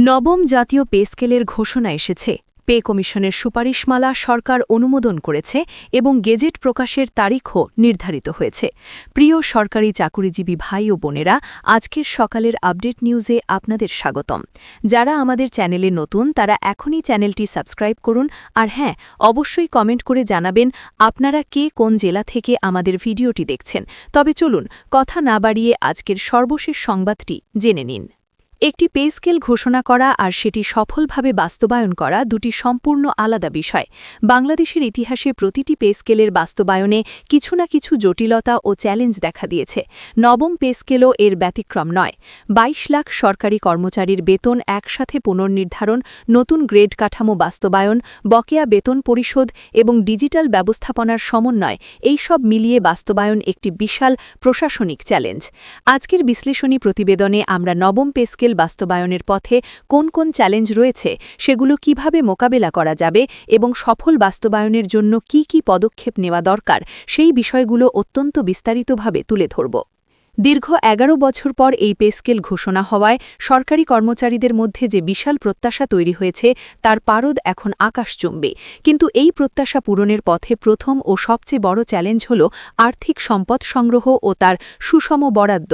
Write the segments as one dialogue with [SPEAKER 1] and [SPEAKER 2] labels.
[SPEAKER 1] নবম জাতীয় পে স্কেলের ঘোষণা এসেছে। পে কমিশনের সুপারিশমালা সরকার অনুমোদন করেছে এবং গেজেট প্রকাশের তারিখও নির্ধারিত হয়েছে। প্রিয় সরকারি চাকুরিজীবী ভাই ও বোনেরা, আজকের সকালের আপডেট নিউজে আপনাদের স্বাগতম। যারা আমাদের চ্যানেলে নতুন তারা এখনই চ্যানেলটি সাবস্ক্রাইব করুন, আর হ্যাঁ, অবশ্যই কমেন্ট করে জানাবেন আপনারা কে কোন জেলা থেকে আমাদের ভিডিওটি দেখছেন। তবে চলুন কথা না বাড়িয়ে আজকের সর্বশেষ সংবাদটি জেনে নিন। একটি পে স্কেল ঘোষণা করা আর সেটি সফলভাবে বাস্তবায়ন করা দুটি সম্পূর্ণ আলাদা বিষয়। বাংলাদেশের ইতিহাসে প্রতিটি পে স্কেলের বাস্তবায়নে কিছু না কিছু জটিলতা ও চ্যালেঞ্জ দেখা দিয়েছে। নবম পে স্কেলও এর ব্যতিক্রম নয়। ২২ লাখ সরকারি কর্মচারীর বেতন একসাথে পুনর্নির্ধারণ, নতুন গ্রেড কাঠামো বাস্তবায়ন, বকেয়া বেতন পরিশোধ এবং ডিজিটাল ব্যবস্থাপনার সমন্বয়, এই সব মিলিয়ে বাস্তবায়ন একটি বিশাল প্রশাসনিক চ্যালেঞ্জ। আজকের বিশ্লেষণী প্রতিবেদনে আমরা নবম পে স্কেল বাস্তবায়নের পথে কোন কোন চ্যালেঞ্জ রয়েছে, সেগুলো কিভাবে মোকাবেলা করা যাবে এবং সফল বাস্তবায়নের জন্য কি কি পদক্ষেপ নেওয়া দরকার, সেই বিষয়গুলো অত্যন্ত বিস্তারিতভাবে তুলে ধরব। দীর্ঘ ১১ বছর পর এই পে স্কেল ঘোষণা হওয়ায় সরকারি কর্মচারীদের মধ্যে যে বিশাল প্রত্যাশা তৈরি হয়েছে তার পারদ এখন আকাশচুম্বী। কিন্তু এই প্রত্যাশা পূরণের পথে প্রথম ও সবচেয়ে বড় চ্যালেঞ্জ হল আর্থিক সম্পদ সংগ্রহ ও তার সুষম বরাদ্দ।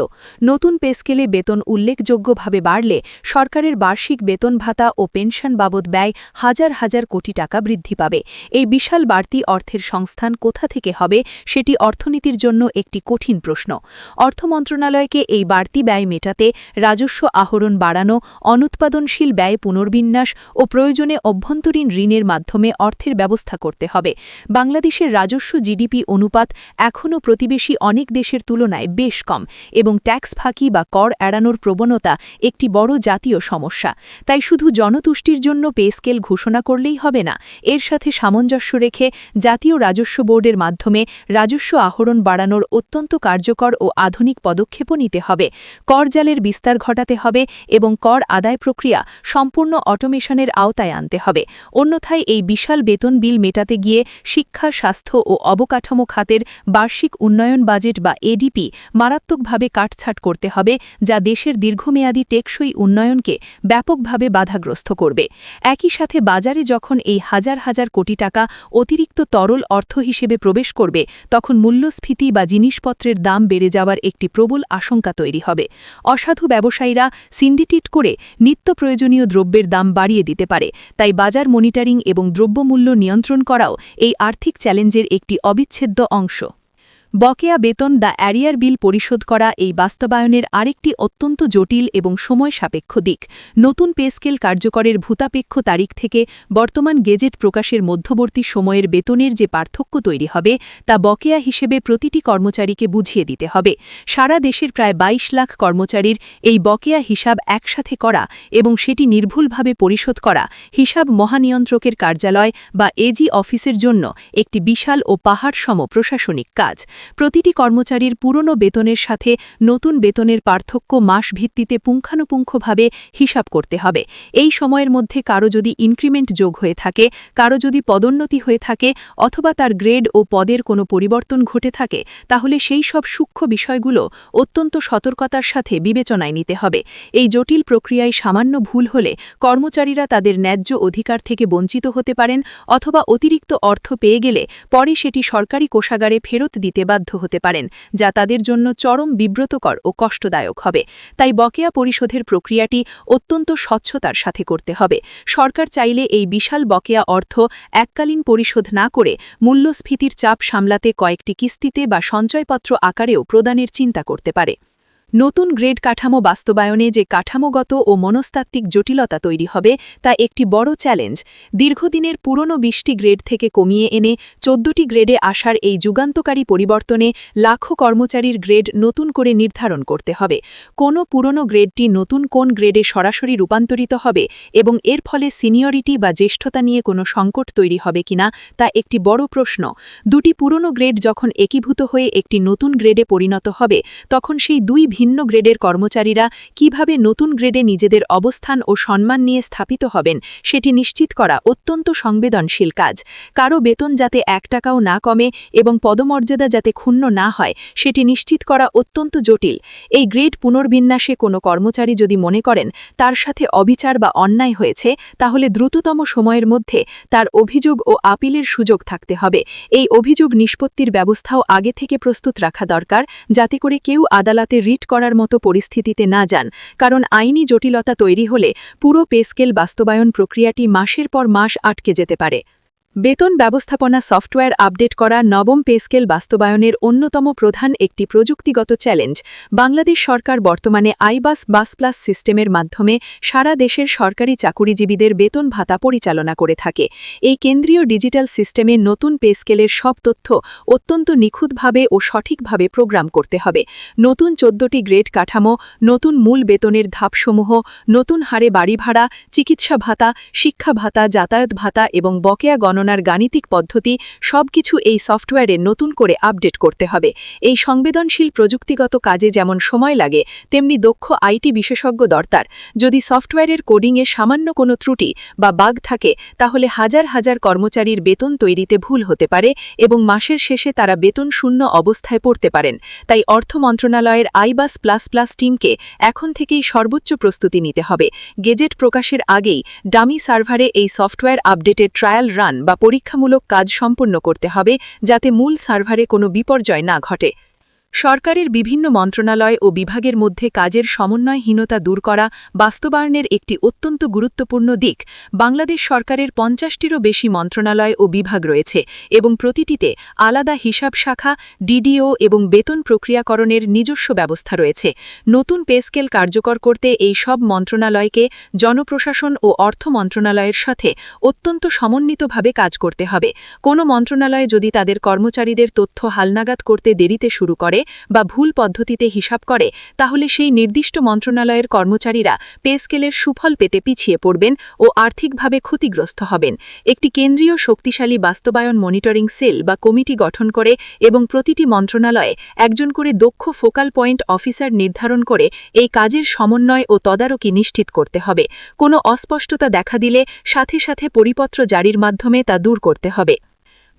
[SPEAKER 1] নতুন পে স্কেলে বেতন উল্লেখযোগ্যভাবে বাড়লে সরকারের বার্ষিক বেতন ভাতা ও পেনশন বাবদ ব্যয় হাজার হাজার কোটি টাকা বৃদ্ধি পাবে। এই বিশাল বাড়তি অর্থের সংস্থান কোথা থেকে হবে, সেটি অর্থনীতির জন্য একটি কঠিন প্রশ্ন। অর্থ মন্ত্রণালয়কে এই বাড়তি ব্যয় মেটাতে রাজস্ব আহরণ বাড়ানো, অনুৎপাদনশীল ব্যয় পুনর্বিন্যাস ও প্রয়োজনে অভ্যন্তরীণ ঋণের মাধ্যমে অর্থের ব্যবস্থা করতে হবে। বাংলাদেশের রাজস্ব জিডিপি অনুপাত এখনও প্রতিবেশী অনেক দেশের তুলনায় বেশ কম এবং ট্যাক্স ফাঁকি বা কর এড়ানোর প্রবণতা একটি বড় জাতীয় সমস্যা। তাই শুধু জনতুষ্টির জন্য পে স্কেল ঘোষণা করলেই হবে না, এর সাথে সামঞ্জস্য রেখে জাতীয় রাজস্ব বোর্ডের মাধ্যমে রাজস্ব আহরণ বাড়ানোর অত্যন্ত কার্যকর ও আধুনিক পদক্ষেপও নিতে হবে। কর জালের বিস্তার ঘটাতে হবে এবং কর আদায় প্রক্রিয়া সম্পূর্ণ অটোমেশনের আওতায় আনতে হবে। অন্যথায় এই বিশাল বেতন বিল মেটাতে গিয়ে শিক্ষা, স্বাস্থ্য ও অবকাঠামো খাতের বার্ষিক উন্নয়ন বাজেট বা এডিপি মারাত্মকভাবে কাটছাঁট করতে হবে, যা দেশের দীর্ঘমেয়াদী টেকসই উন্নয়নকে ব্যাপকভাবে বাধাগ্রস্ত করবে। একই সাথে বাজারে যখন এই হাজার হাজার কোটি টাকা অতিরিক্ত তরল অর্থ হিসেবে প্রবেশ করবে, তখন মূল্যস্ফীতি বা জিনিসপত্রের দাম বেড়ে যাওয়ার একটি প্রবল আশঙ্কা তৈরি হবে। অসাধু ব্যবসায়ীরা সিন্ডিকেট করে নিত্য প্রয়োজনীয় দ্রব্যের দাম বাড়িয়ে দিতে পারে। তাই বাজার মনিটরিং এবং দ্রব্যমূল্য নিয়ন্ত্রণ করাও এই আর্থিক চ্যালেঞ্জের একটি অবিচ্ছেদ্য অংশ। বকেয়া বেতন দ্য অ্যারিয়ার বিল পরিশোধ করা এই বাস্তবায়নের আরেকটি অত্যন্ত জটিল এবং সময় সাপেক্ষ দিক। নতুন পে স্কেল কার্যকরের ভূতাপেক্ষ তারিখ থেকে বর্তমান গেজেট প্রকাশের মধ্যবর্তী সময়ের বেতনের যে পার্থক্য তৈরি হবে, তা বকেয়া হিসেবে প্রতিটি কর্মচারীকে বুঝিয়ে দিতে হবে। সারা দেশের প্রায় ২২ লাখ কর্মচারীর এই বকেয়া হিসাব একসাথে করা এবং সেটি নির্ভুলভাবে পরিশোধ করা হিসাব মহানিয়ন্ত্রকের কার্যালয় বা এজি অফিসের জন্য একটি বিশাল ও পাহাড়সম প্রশাসনিক কাজ। প্রতিটি কর্মচারীর পুরনো বেতনের সাথে নতুন বেতনের পার্থক্য মাস ভিত্তিতে পুঙ্খানুপুঙ্খভাবে হিসাব করতে হবে। এই সময়ের মধ্যে কারো যদি ইনক্রিমেন্ট যোগ হয়ে থাকে, কারো যদি পদোন্নতি হয়ে থাকে অথবা তার গ্রেড ও পদের কোনো পরিবর্তন ঘটে থাকে, তাহলে সেই সব সূক্ষ্ম বিষয়গুলো অত্যন্ত সতর্কতার সাথে বিবেচনায় নিতে হবে। এই জটিল প্রক্রিয়ায় সামান্য ভুল হলে কর্মচারীরা তাদের ন্যায্য অধিকার থেকে বঞ্চিত হতে পারেন অথবা অতিরিক্ত অর্থ পেয়ে গেলে পরে সেটি সরকারি কোষাগারে ফেরত দিতে বাধ্য হতে পারেন, যা তাদের জন্য চরম বিব্রতকর ও কষ্টদায়ক হবে। তাই বকেয়া পরিশোধের প্রক্রিয়াটি অত্যন্ত স্বচ্ছতার সাথে করতে হবে। সরকার চাইলে এই বিশাল বকেয়া অর্থ এককালীন পরিশোধ না করে মূল্যস্ফীতির চাপ সামলাতে কয়েকটি কিস্তিতে বা সঞ্চয়পত্র আকারেও প্রদানের চিন্তা করতে পারে। নতুন গ্রেড কাঠামো বাস্তবায়নে যে কাঠামোগত ও মনস্তাত্ত্বিক জটিলতা তৈরি হবে, তা একটি বড় চ্যালেঞ্জ। দীর্ঘদিনের পুরনো ২০টি গ্রেড থেকে কমিয়ে এনে ১৪টি গ্রেডে আসার এই যুগান্তকারী পরিবর্তনে লাখো কর্মচারীর গ্রেড নতুন করে নির্ধারণ করতে হবে। কোনো পুরনো গ্রেডটি নতুন কোন গ্রেডে সরাসরি রূপান্তরিত হবে এবং এর ফলে সিনিয়রিটি বা জ্যেষ্ঠতা নিয়ে কোনো সংকট তৈরি হবে কিনা, তা একটি বড় প্রশ্ন। দুটি পুরনো গ্রেড যখন একীভূত হয়ে একটি নতুন গ্রেডে পরিণত হবে, তখন সেই দুই ভিন্ন ভিন্ন গ্রেডের কর্মচারীরা কিভাবে নতুন গ্রেডে নিজেদের অবস্থান ও সম্মান নিয়ে স্থাপিত হবেন সেটি নিশ্চিত করা অত্যন্ত সংবেদনশীল কাজ। কারও বেতন যাতে 1 টাকাও না কমে এবং পদমর্যাদা যাতে ক্ষুণ্ণ না হয় সেটি নিশ্চিত করা অত্যন্ত জটিল। এই গ্রেড পুনর্বিন্যাসে কোনো কর্মচারী যদি মনে করেন তার সাথে অবিচার বা অন্যায় হয়েছে, তাহলে দ্রুততম সময়ের মধ্যে তার অভিযোগ ও আপিলের সুযোগ থাকতে হবে। এই অভিযোগ নিষ্পত্তির ব্যবস্থাও আগে থেকে প্রস্তুত রাখা দরকার, যাতে করে কেউ আদালতে রিট করার মতো পরিস্থিতিতে না যান, কারণ আইনি জটিলতা তৈরি হলে পুরো পে স্কেল বাস্তবায়ন প্রক্রিয়াটি মাসের পর মাস আটকে যেতে পারে। বেতন ব্যবস্থাপনা সফটওয়্যার আপডেট করা নবম পে স্কেল বাস্তবায়নের অন্যতম প্রধান একটি প্রযুক্তিগত চ্যালেঞ্জ। বাংলাদেশ সরকার বর্তমানে আইবাস বাস প্লাস সিস্টেমের মাধ্যমে সারা দেশের সরকারি চাকুরিজীবীদের বেতন ভাতা পরিচালনা করে থাকে। এই কেন্দ্রীয় ডিজিটাল সিস্টেমে নতুন পে স্কেলের সব তথ্য অত্যন্ত নিখুঁতভাবে ও সঠিকভাবে প্রোগ্রাম করতে হবে। নতুন 14টি গ্রেড কাঠামো, নতুন মূল বেতনের ধাপসমূহ, নতুন হারে বাড়ি ভাড়া, চিকিৎসা ভাতা, শিক্ষা ভাতা, যাতায়াত ভাতা এবং বকেয়া গণনার গাণিতিক পদ্ধতি সবকিছু এই সফটওয়্যারে নতুন করে আপডেট করতে হবে। এই সংবেদনশীল প্রযুক্তিগত কাজে যেমন সময় লাগে, তেমনি দক্ষ আইটি বিশেষজ্ঞ দরকার। যদি সফটওয়্যারের কোডিংয়ে সামান্য কোনো ত্রুটি বা বাগ থাকে, তাহলে হাজার হাজার কর্মচারীর বেতন তৈরিতে ভুল হতে পারে এবং মাসের শেষে তারা বেতন শূন্য অবস্থায় পড়তে পারেন। তাই অর্থ মন্ত্রণালয়ের আইবাস প্লাস প্লাস টিমকে এখন থেকেই সর্বোচ্চ প্রস্তুতি নিতে হবে। গেজেট প্রকাশের আগেই ডামি সার্ভারে এই সফটওয়্যার আপডেটের ট্রায়াল রান বা পরীক্ষামূলক কাজ সম্পন্ন করতে হবে, যাতে মূল সার্ভারে কোনো বিপর্যয় না ঘটে। সরকারের বিভিন্ন মন্ত্রণালয় ও বিভাগের মধ্যে কাজের সমন্বয়হীনতা দূর করা বাস্তবায়নের একটি অত্যন্ত গুরুত্বপূর্ণ দিক। বাংলাদেশ সরকারের 50টিরও বেশি মন্ত্রণালয় ও বিভাগ রয়েছে এবং প্রতিটিতে আলাদা হিসাব শাখা, ডিডিও এবং বেতন প্রক্রিয়াকরণের নিজস্ব ব্যবস্থা রয়েছে। নতুন পে স্কেল কার্যকর করতে এই সব মন্ত্রণালয়কে জনপ্রশাসন ও অর্থ মন্ত্রণালয়ের সাথে অত্যন্ত সমন্বিতভাবে কাজ করতে হবে। কোনো মন্ত্রণালয় যদি তাদের কর্মচারীদের তথ্য হালনাগাদ করতে দেরিতে শুরু করে বা ভুল পদ্ধতিতে হিসাব করে, তাহলে সেই নির্দিষ্ট মন্ত্রণালয়ের কর্মচারীরা পে স্কেলের সুফল পেতে পিছিয়ে পড়বেন ও আর্থিকভাবে ক্ষতিগ্রস্ত হবেন। একটি কেন্দ্রীয় শক্তিশালী বাস্তবায়ন মনিটরিং সেল বা কমিটি গঠন করে এবং প্রতিটি মন্ত্রণালয়ে একজন করে দক্ষ ফোকাল পয়েন্ট অফিসার নির্ধারণ করে এই কাজের সমন্বয় ও তদারকি নিশ্চিত করতে হবে। কোনো অস্পষ্টতা দেখা দিলে সাথে সাথে পরিপত্র জারির মাধ্যমে তা দূর করতে হবে।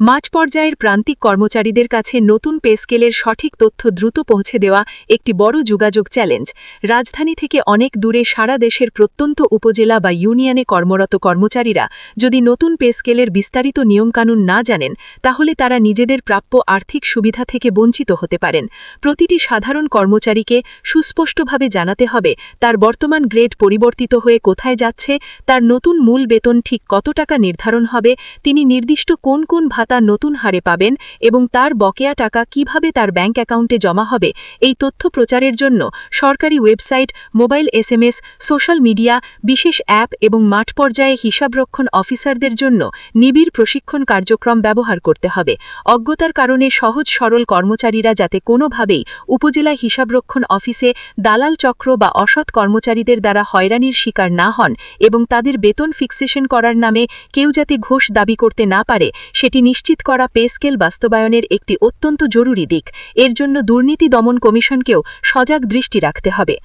[SPEAKER 1] মাঠ পর্যায়ের প্রান্তিক কর্মচারীদের কাছে নতুন পে স্কেলের সঠিক তথ্য দ্রুত পৌঁছে দেওয়া একটি বড় যোগাযোগ চ্যালেঞ্জ। রাজধানী থেকে অনেক দূরে সারা দেশের প্রত্যন্ত উপজেলা বা ইউনিয়নে কর্মরত কর্মচারীরা যদি নতুন পে স্কেলের বিস্তারিত নিয়মকানুন না জানেন, তাহলে তারা নিজেদের প্রাপ্য আর্থিক সুবিধা থেকে বঞ্চিত হতে পারেন। প্রতিটি সাধারণ কর্মচারীকে সুস্পষ্টভাবে জানাতে হবে তার বর্তমান গ্রেড পরিবর্তিত হয়ে কোথায় যাচ্ছে, তার নতুন মূল বেতন ঠিক কত টাকা নির্ধারণ হবে, তিনি নির্দিষ্ট কোন কোন ভাতা নতুন হারে পাবেন এবং তার বকেয়া টাকা কিভাবে তার ব্যাংক অ্যাকাউন্টে জমা হবে। এই তথ্য প্রচারের জন্য সরকারি website, mobile SMS, social media, বিশেষ অ্যাপ এবং মাঠ পর্যায়ে হিসাবরক্ষণ অফিসারদের জন্য নিবিড় প্রশিক্ষণ কার্যক্রম ব্যবহার করতে হবে। অজ্ঞতার কারণে সহজ সরল কর্মচারীরা যাতে কোনোভাবেই উপজেলা হিসাবরক্ষণ অফিসে দালাল চক্র বা অসৎ কর্মচারীদের দ্বারা হয়রানির শিকার না হন এবং তাদের বেতন ফিক্সেশন করার নামে কেউ যাতে ঘুষ দাবি করতে না পারে, সেটি নিশ্চিত করা পে স্কেল বাস্তবায়নের একটি অত্যন্ত জরুরি দিক। এর জন্য দুর্নীতি দমন কমিশনকেও সজাগ দৃষ্টি রাখতে হবে।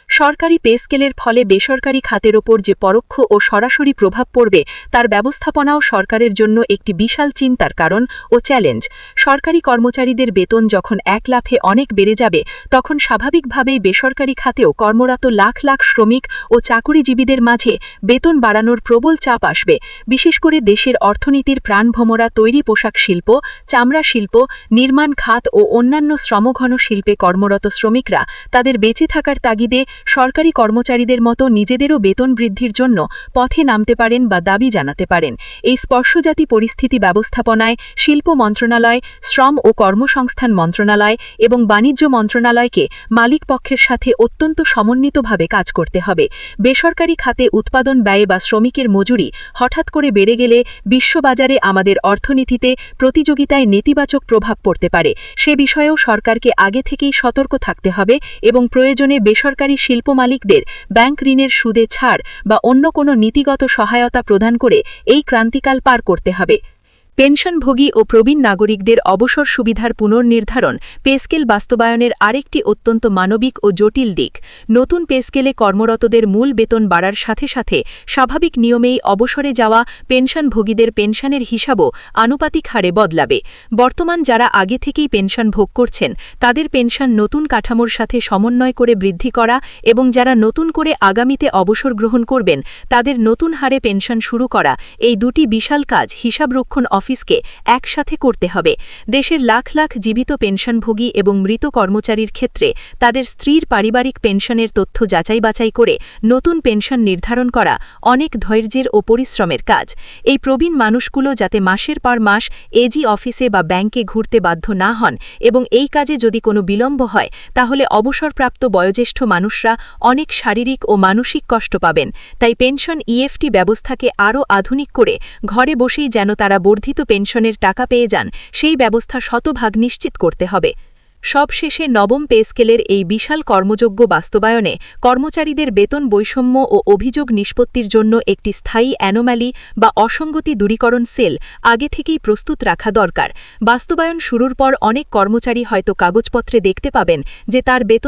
[SPEAKER 1] সরকারি পে স্কেলের ফলে বেসরকারি খাতের ওপর যে পরোক্ষ ও সরাসরি প্রভাব পড়বে তার ব্যবস্থাপনাও সরকারের জন্য একটি বিশাল চিন্তার কারণ ও চ্যালেঞ্জ। সরকারি কর্মচারীদের বেতন যখন এক লাফে অনেক বেড়ে যাবে, তখন স্বাভাবিকভাবেই বেসরকারি খাতেও কর্মরত লাখ লাখ শ্রমিক ও চাকুরিজীবীদের মাঝে বেতন বাড়ানোর প্রবল চাপ আসবে। বিশেষ করে দেশের অর্থনীতির প্রাণভোমরা তৈরি পোশাক শিল্প, চামড়া শিল্প, নির্মাণ খাত ও অন্যান্য শ্রমঘন শিল্পে কর্মরত শ্রমিকরা তাদের বেঁচে থাকার তাগিদে সরকারি কর্মচারীদের মতো নিজেদেরও বেতন বৃদ্ধির জন্য পথে নামতে পারেন বা দাবি জানাতে পারেন। এই স্পর্শজাতি পরিস্থিতি ব্যবস্থাপনায় শিল্প মন্ত্রণালয়, শ্রম ও কর্মসংস্থান মন্ত্রণালয় এবং বাণিজ্য মন্ত্রণালয়কে মালিকপক্ষের সাথে অত্যন্ত সমন্বিতভাবে কাজ করতে হবে। বেসরকারি খাতে উৎপাদন ব্যয় বা শ্রমিকের মজুরি হঠাৎ করে বেড়ে গেলে বিশ্ববাজারে আমাদের অর্থনীতিতে প্রতিযোগিতায় নেতিবাচক প্রভাব পড়তে পারে। সে বিষয়েও সরকারকে আগে থেকেই সতর্ক থাকতে হবে এবং প্রয়োজনে বেসরকারি শিল্প মালিকদের ব্যাংক ঋণের সুদে ছাড় বা অন্য কোনো নীতিগত সহায়তা প্রদান করে এই ক্রান্তিকাল পার করতে হবে। পেনশনভোগী ও প্রবীণ নাগরিকদের অবসর সুবিধার পুনর্নির্ধারণ পেস্কেল বাস্তবায়নের আরেকটি অত্যন্ত মানবিক ও জটিল দিক। নতুন পেস্কেলে কর্মরতদের মূল বেতন বাড়ার সাথে সাথে স্বাভাবিক নিয়মেই অবসরে যাওয়া পেনশনভোগীদের পেনশনের হিসাবও আনুপাতিক হারে বদলাবে। বর্তমান যারা আগে থেকেই পেনশন ভোগ করছেন তাদের পেনশন নতুন কাঠামোর সাথে সমন্বয় করে বৃদ্ধি করা এবং যারা নতুন করে আগামীতে অবসর গ্রহণ করবেন তাদের নতুন হারে পেনশন শুরু করা, এই দুটি বিশাল কাজ হিসাবরক্ষণ অফিসকে একসাথে করতে হবে। দেশের লাখ লাখ জীবিত পেনশনভোগী এবং মৃত কর্মচারীর ক্ষেত্রে তাদের স্ত্রীর পারিবারিক পেনশনের তথ্য যাচাই বাছাই করে নতুন পেনশন নির্ধারণ করা অনেক ধৈর্যের ও পরিশ্রমের কাজ। এই প্রবীণ মানুষগুলো যাতে মাসের পর মাস এজি অফিসে বা ব্যাংকে ঘুরতে বাধ্য না হন এবং এই কাজে যদি কোনো বিলম্ব হয় তাহলে অবসরপ্রাপ্ত বয়োজ্যেষ্ঠ মানুষরা অনেক শারীরিক ও মানসিক কষ্ট পাবেন। তাই পেনশন ইএফটি ব্যবস্থাকে আরও আধুনিক করে ঘরে বসেই যেন তারা বর্ধিত পেনশনের টাকা পেয়ে যান সেই ব্যবস্থা শতভাগ নিশ্চিত করতে হবে। সবশেষে নবম পে স্কেলের এই বিশাল কর্মযোগ্য বাস্তবায়নে কর্মচারীদের বেতন বৈষম্য ও অভিযোগ নিষ্পত্তির জন্য একটি স্থায়ী অ্যানোম্যালি বা অসঙ্গতি দূরীকরণ সেল আগে থেকেই প্রস্তুত রাখা দরকার। বাস্তবায়ন শুরুর পর অনেক কর্মচারী হয়তো কাগজপত্রে দেখতে পাবেন যে তার বেতন